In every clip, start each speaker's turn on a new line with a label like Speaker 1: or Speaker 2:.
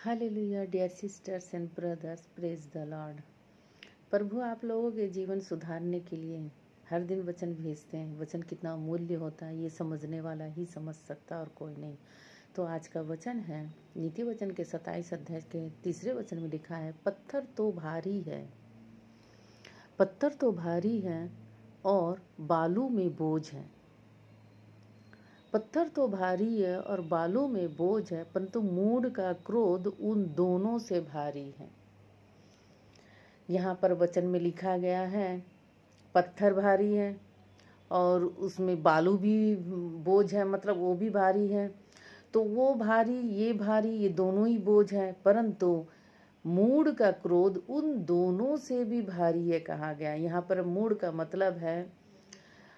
Speaker 1: Hallelujah dear sisters and brothers, praise the Lord. प्रभु आप लोगों के जीवन सुधारने के लिए हर दिन वचन भेजते हैं। वचन कितना अमूल्य होता है ये समझने वाला ही समझ सकता और कोई नहीं। तो आज का वचन है नीति वचन के 27 अध्याय के 3 वचन में लिखा है, पत्थर तो भारी है, पत्थर तो भारी है और बालू में बोझ है। पत्थर तो भारी है और बालू में बोझ है, परंतु मूढ़ का क्रोध उन दोनों से भारी है। यहाँ पर वचन में लिखा गया है पत्थर भारी है और उसमें बालू भी बोझ है, मतलब वो भी भारी है। तो वो भारी ये दोनों ही बोझ है, परंतु मूढ़ का क्रोध उन दोनों से भी भारी है कहा गया। यहाँ पर मूढ़ का मतलब है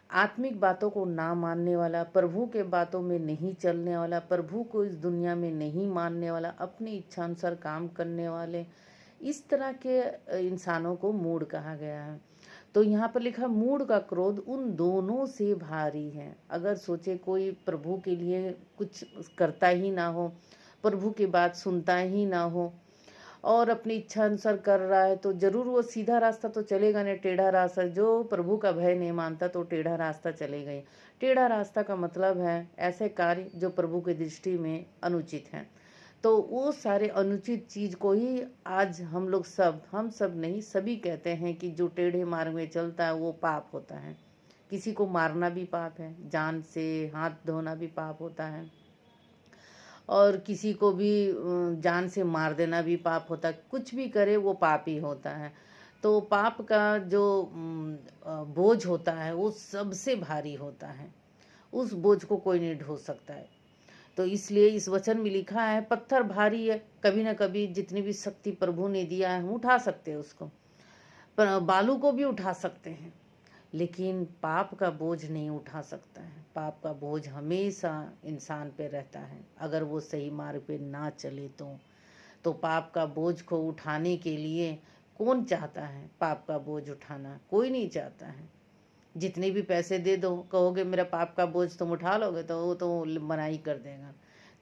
Speaker 1: आत्मिक बातों को ना मानने वाला, प्रभु के बातों में नहीं चलने वाला, प्रभु को इस दुनिया में नहीं मानने वाला, अपनी इच्छा अनुसार काम करने वाले, इस तरह के इंसानों को मूढ़ कहा गया है। तो यहाँ पर लिखा मूढ़ का क्रोध उन दोनों से भारी है। अगर सोचे कोई प्रभु के लिए कुछ करता ही ना हो, प्रभु की बात सुनता ही ना हो और अपनी इच्छा अनुसार कर रहा है, तो जरूर वो सीधा रास्ता तो चलेगा नहीं, टेढ़ा रास्ता। जो प्रभु का भय नहीं मानता तो टेढ़ा रास्ता चलेगा ही। टेढ़ा रास्ता का मतलब है ऐसे कार्य जो प्रभु की दृष्टि में अनुचित हैं। तो वो सारे अनुचित चीज को ही आज हम सब नहीं, सभी कहते हैं कि जो टेढ़े मार्ग में चलता है वो पाप होता है। किसी को मारना भी पाप है, जान से हाथ धोना भी पाप होता है और किसी को भी जान से मार देना भी पाप होता है। कुछ भी करे वो पाप ही होता है। तो पाप का जो बोझ होता है वो सबसे भारी होता है, उस बोझ को कोई नहीं ढो सकता है। तो इसलिए इस वचन में लिखा है पत्थर भारी है, कभी ना कभी जितनी भी शक्ति प्रभु ने दिया है हम उठा सकते हैं उसको, पर बालू को भी उठा सकते हैं, लेकिन पाप का बोझ नहीं उठा सकता है। पाप का बोझ हमेशा इंसान पे रहता है अगर वो सही मार्ग पे ना चले तो पाप का बोझ को उठाने के लिए कौन चाहता है? पाप का बोझ उठाना कोई नहीं चाहता है। जितने भी पैसे दे दो, कहोगे मेरा पाप का बोझ तुम उठा लोगे, तो वो तो मनाही कर देगा।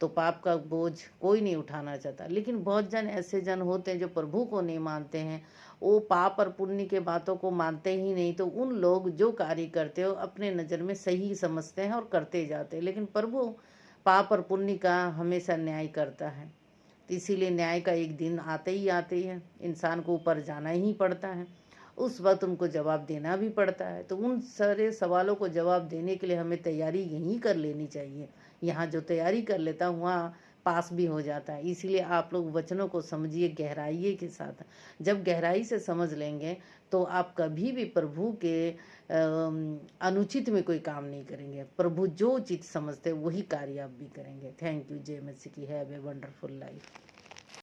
Speaker 1: तो पाप का बोझ कोई नहीं उठाना चाहता। लेकिन बहुत जन ऐसे जन होते हैं जो प्रभु को नहीं मानते हैं, वो पाप और पुण्य के बातों को मानते ही नहीं। तो उन लोग जो कार्य करते हो अपने नज़र में सही समझते हैं और करते जाते हैं, लेकिन प्रभु पाप और पुण्य का हमेशा न्याय करता है। तो इसीलिए न्याय का एक दिन आते ही है, इंसान को ऊपर जाना ही पड़ता है। उस वक्त उनको जवाब देना भी पड़ता है। तो उन सारे सवालों को जवाब देने के लिए हमें तैयारी यहीं कर लेनी चाहिए। यहाँ जो तैयारी कर लेता हूँ वहाँ पास भी हो जाता है। इसीलिए आप लोग वचनों को समझिए गहराई के साथ। जब गहराई से समझ लेंगे तो आप कभी भी प्रभु के अनुचित में कोई काम नहीं करेंगे। प्रभु जो उचित समझते वही कार्य आप भी करेंगे। Thank you. जय मसीह की। Have a wonderful life.